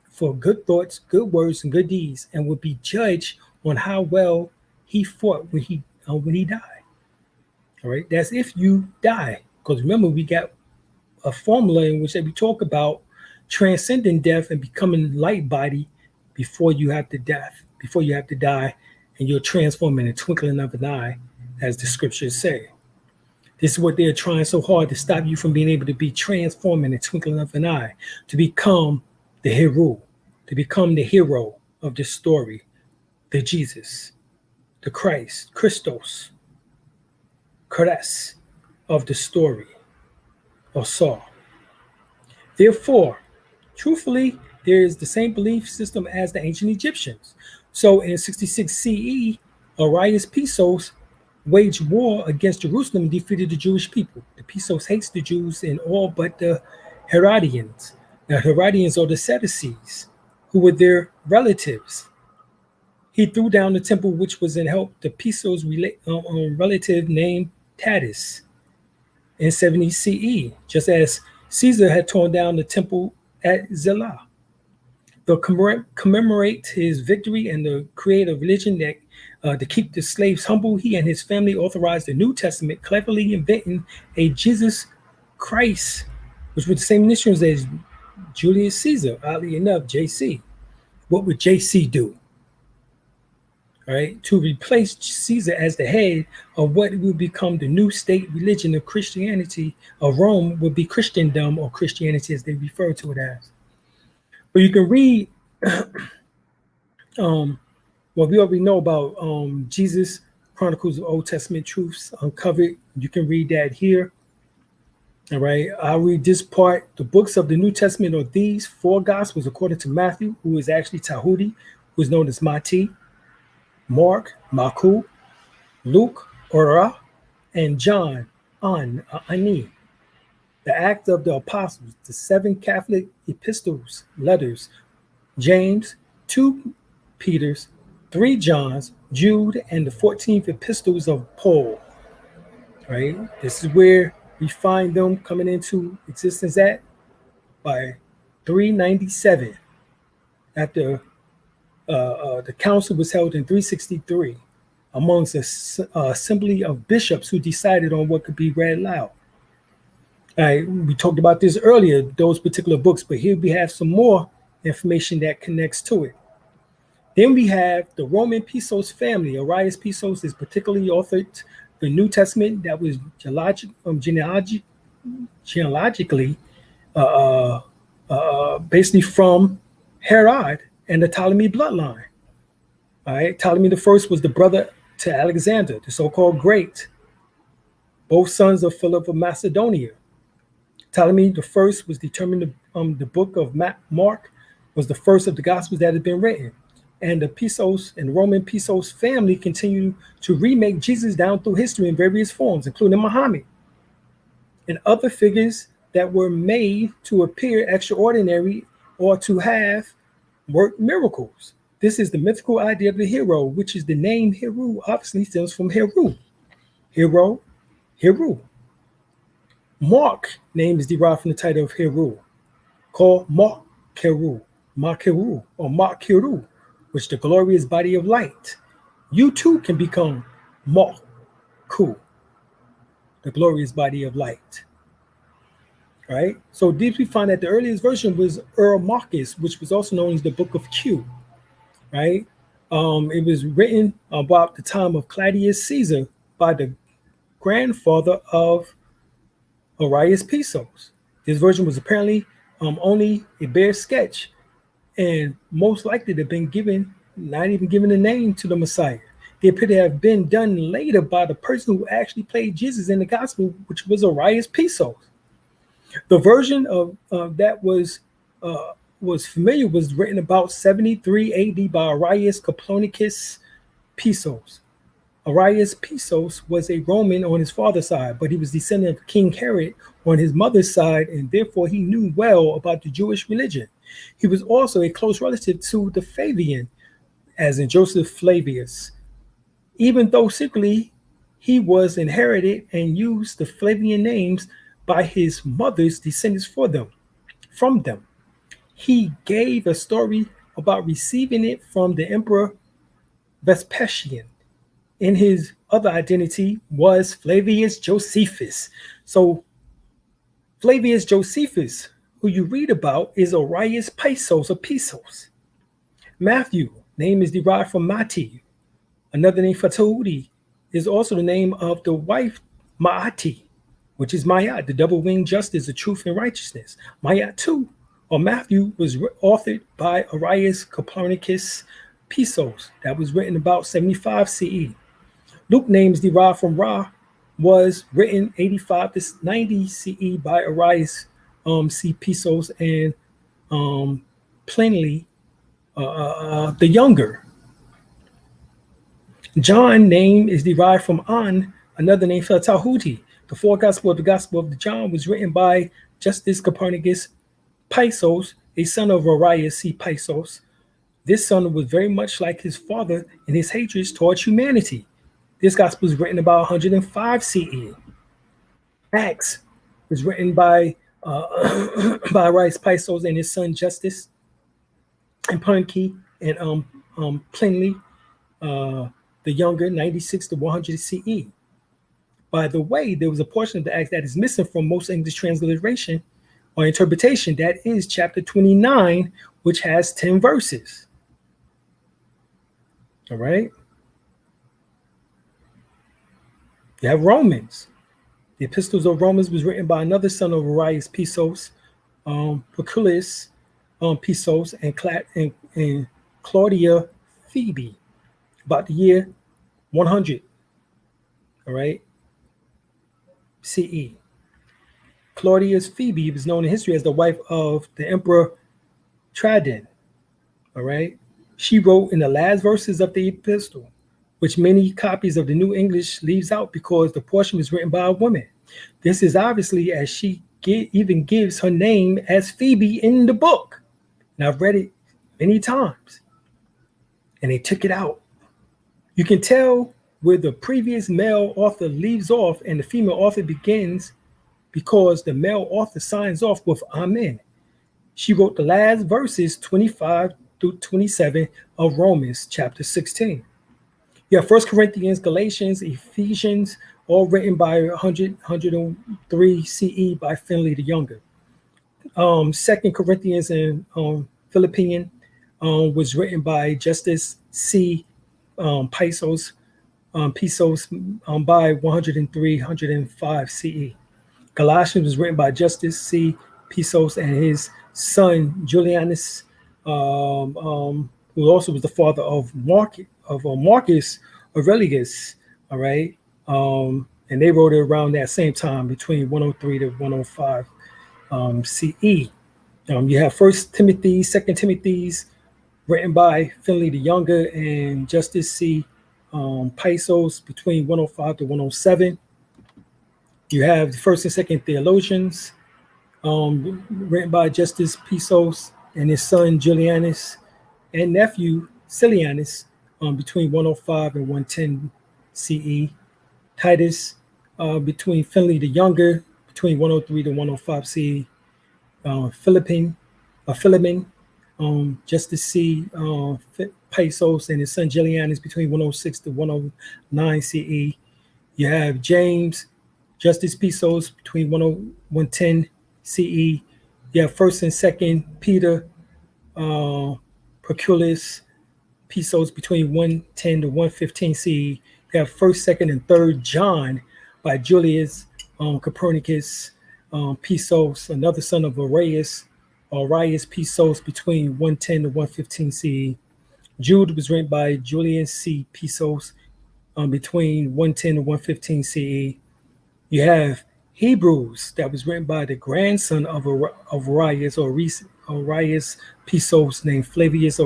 for good thoughts, good words, and good deeds, and will be judged on how well he fought when he died. All right, that's if you die, because remember we got a formula in which we talk about transcending death and becoming light body before you have to die, and you're transformed in a twinkling of an eye, as the scriptures say. This is what they're trying so hard to stop you from being able to be transformed in a twinkling of an eye, to become the hero, to become the hero of this story, the Jesus, the Christ, Christos of the story of Saul. Therefore, truthfully, there is the same belief system as the ancient Egyptians. So in 66 CE, Arias Pesos waged war against Jerusalem and defeated the Jewish people. The Pesos hates the Jews in all but the Herodians. Now, Herodians are the Sadducees, who were their relatives. He threw down the temple which was in help the Pesos relative named Tatus in 70 CE, just as Caesar had torn down the temple at Zelah. They'll commemorate his victory and create a religion that To keep the slaves humble, he and his family authorized the New Testament, cleverly inventing a Jesus Christ, which was the same initials as Julius Caesar, oddly enough, JC. What would JC do? All right, to replace Caesar as the head of what would become the new state religion of Christianity of Rome would be Christendom, or Christianity as they refer to it as. But you can read what we already know about Jesus, Chronicles of Old Testament Truths Uncovered. You can read that here. All right, I'll read this part. The books of the New Testament are these 4 Gospels according to Matthew, who is actually Tahudi, who is known as Mati, Mark, Maku, Luke, Ora, and John, Ani. The Acts of the Apostles, the 7 Catholic epistles, letters, James, 2 Peters, 3 Johns, Jude, and the 14th epistles of Paul. Right? This is where we find them coming into existence at by 397 after the council was held in 363 amongst an assembly of bishops who decided on what could be read loud. All right, we talked about this earlier, those particular books, but here we have some more information that connects to it. Then we have the Roman Pesos family. Arius Pesos is particularly authored the New Testament that was genealogically basically from Herod and the Ptolemy bloodline. All right, Ptolemy the first was the brother to Alexander, the so-called Great, both sons of Philip of Macedonia. Ptolemy the first was determined the book of Mark was the first of the Gospels that had been written. And the Pesos and Roman Pesos family continued to remake Jesus down through history in various forms, including Muhammad and other figures that were made to appear extraordinary or to have worked miracles. This is the mythical idea of the hero, which is the name Heru obviously stems from Heru. Hero, Heru. Mark name is derived from the title of Heru, called Mark-Heru, Mark-Heru, or Mark-Heru, which the glorious body of light. You too can become Marku, the glorious body of light. Right? So deep we find that the earliest version was Marcus, which was also known as the Book of Q. Right? It was written about the time of Claudius Caesar by the grandfather of Arius Pesos. This version was apparently only a bare sketch, and most likely to have been given, not even given a name to the Messiah. They appear to have been done later by the person who actually played Jesus in the gospel, which was Arius Pesos. The version of that was familiar was written about 73 AD by Arius Copernicus Pesos. Arius Pesos was a Roman on his father's side, but he was descendant of King Herod on his mother's side, and therefore he knew well about the Jewish religion. He was also a close relative to the Flavian, as in Joseph Flavius, even though secretly he was inherited and used the Flavian names by his mother's descendants from them. He gave a story about receiving it from the Emperor Vespasian. In his other identity was Flavius Josephus. So Flavius Josephus, who you read about, is Arius Pesos or Pesos. Matthew, name is derived from Mati. Another name for Tahudi is also the name of the wife Maati, which is Mayat, the double-winged justice of truth and righteousness. Mayat too, or Matthew, was authored by Arius Copernicus Pesos. That was written about 75 CE. Luke names derived from Ra was written 85 to 90 CE by Arius C. Pesos and Pliny the Younger. John name is derived from An, another name for Tahudi. The fourth gospel of the Gospel of John was written by Justus Copernicus Pesos, a son of Arius C. Pesos. This son was very much like his father in his hatred towards humanity. This gospel was written about 105 CE. Acts was written by Arius Pesos and his son Justus, and Pliny and Pliny the Younger, 96 to 100 CE. By the way, there was a portion of the Acts that is missing from most English transliteration or interpretation. That is chapter 29, which has 10 verses. All right. You have Romans. The Epistles of Romans was written by another son of Arius, Pesos, Proculus, Pesos, and Claudia Phoebe, about the year 100. All right. CE. Claudius Phoebe was known in history as the wife of the Emperor Trajan. All right. She wrote in the last verses of the epistle, which many copies of the New English leaves out because the portion was written by a woman. This is obviously as she even gives her name as Phoebe in the book. And I've read it many times. And they took it out. You can tell where the previous male author leaves off and the female author begins because the male author signs off with Amen. She wrote the last verses 25 through 27 of Romans chapter 16. You have 1 Corinthians, Galatians, Ephesians, all written by 103 CE by Finley the Younger. 2 Corinthians and Philippian was written by Justus C. Pesos by 103, 105 CE. Galatians was written by Justus C. Pesos and his son Julianus, who also was the father of Marcus Aurelius. All right, and they wrote it around that same time, between 103 to 105 CE. You have 1 Timothy, 2 Timothy's, written by Finley the Younger and Justus C. Pesos, between 105 to 107. You have the 1st and 2nd Theologians, written by Justus Pesos and his son Julianus and nephew Silianus, between 105 and 110 CE. Titus, between Finley the Younger, between 103 to 105 CE. Philemon, Justus C. Pesos and his son Julianus, between 106 to 109 CE. You have James, Justus Pesos, between 110 CE. You have 1st and 2nd Peter, Proculus, Pesos, between 110 to 115 CE. You have 1st, 2nd, and 3rd John by Julius Copernicus, Pesos, another son of Arius Pesos, between 110 to 115 CE. Jude was written by Julian C. Pesos, between 110 to 115 CE. You have Hebrews that was written by the grandson of Arius Pesos, named Flavius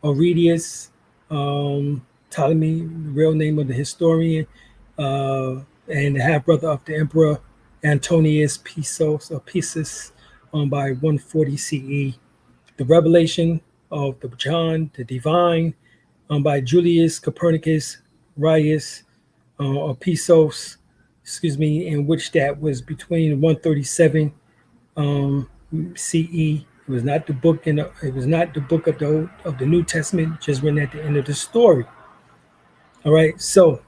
Aurelius Ptolemy, the real name of the historian, and the half brother of the Emperor Antonius Pesos by 140 CE. The Revelation of the John the Divine by Julius Copernicus Rius Pesos, in which that was between 137 CE. It was not the book of the New Testament, just written at the end of the story. All right, so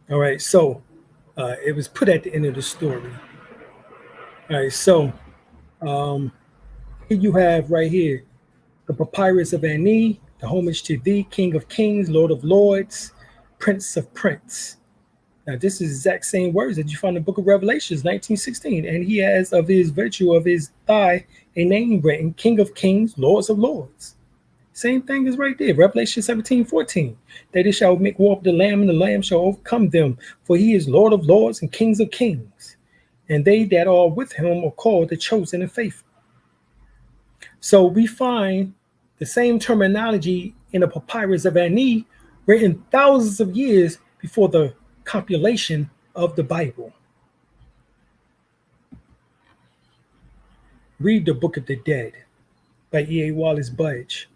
it was put at the end of the story. All right, so here you have right here the Papyrus of Ani, the homage to thee, King of Kings, Lord of Lords, Prince of Prince. Now, this is the exact same words that you find in the book of Revelations, 19:16. And he has of his virtue of his thigh a name written, King of Kings, Lords of Lords. Same thing is right there, Revelation 17:14. That they shall make war with the Lamb, and the Lamb shall overcome them, for he is Lord of Lords and Kings of Kings. And they that are with him are called the chosen and faithful. So we find the same terminology in the Papyrus of Ani, written thousands of years before the compilation of the Bible. Read the Book of the Dead by E.A. Wallace Budge.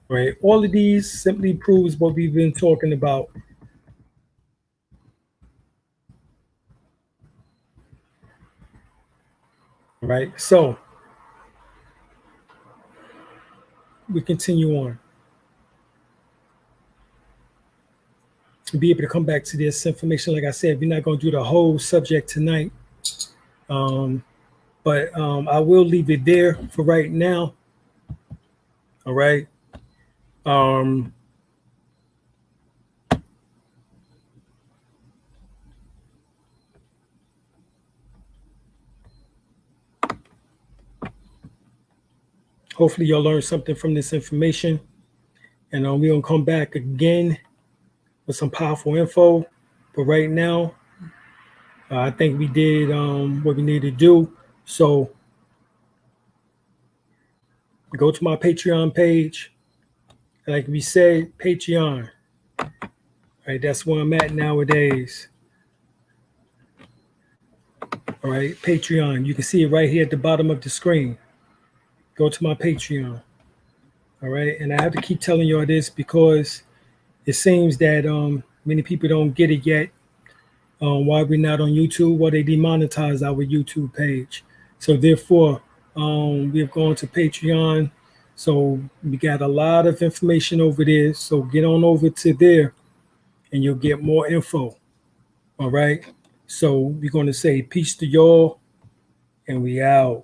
right? All of these simply proves what we've been talking about. Right? So we continue on. Be able to come back to this information. Like I said, we're not going to do the whole subject tonight. But I will leave it there for right now. All right. Hopefully you'll learn something from this information. And we're going to come back again with some powerful info. But right now, I think we did what we need to do. So go to my Patreon page. Like we said, Patreon. Right, that's where I'm at nowadays. All right, Patreon. You can see it right here at the bottom of the screen. Go to my Patreon. All right, and I have to keep telling y'all this because it seems that many people don't get it yet. Why we're not on YouTube? Well, they demonetized our YouTube page. So therefore, we've gone to Patreon. So we got a lot of information over there. So get on over to there and you'll get more info. All right. So we're going to say peace to y'all and we out.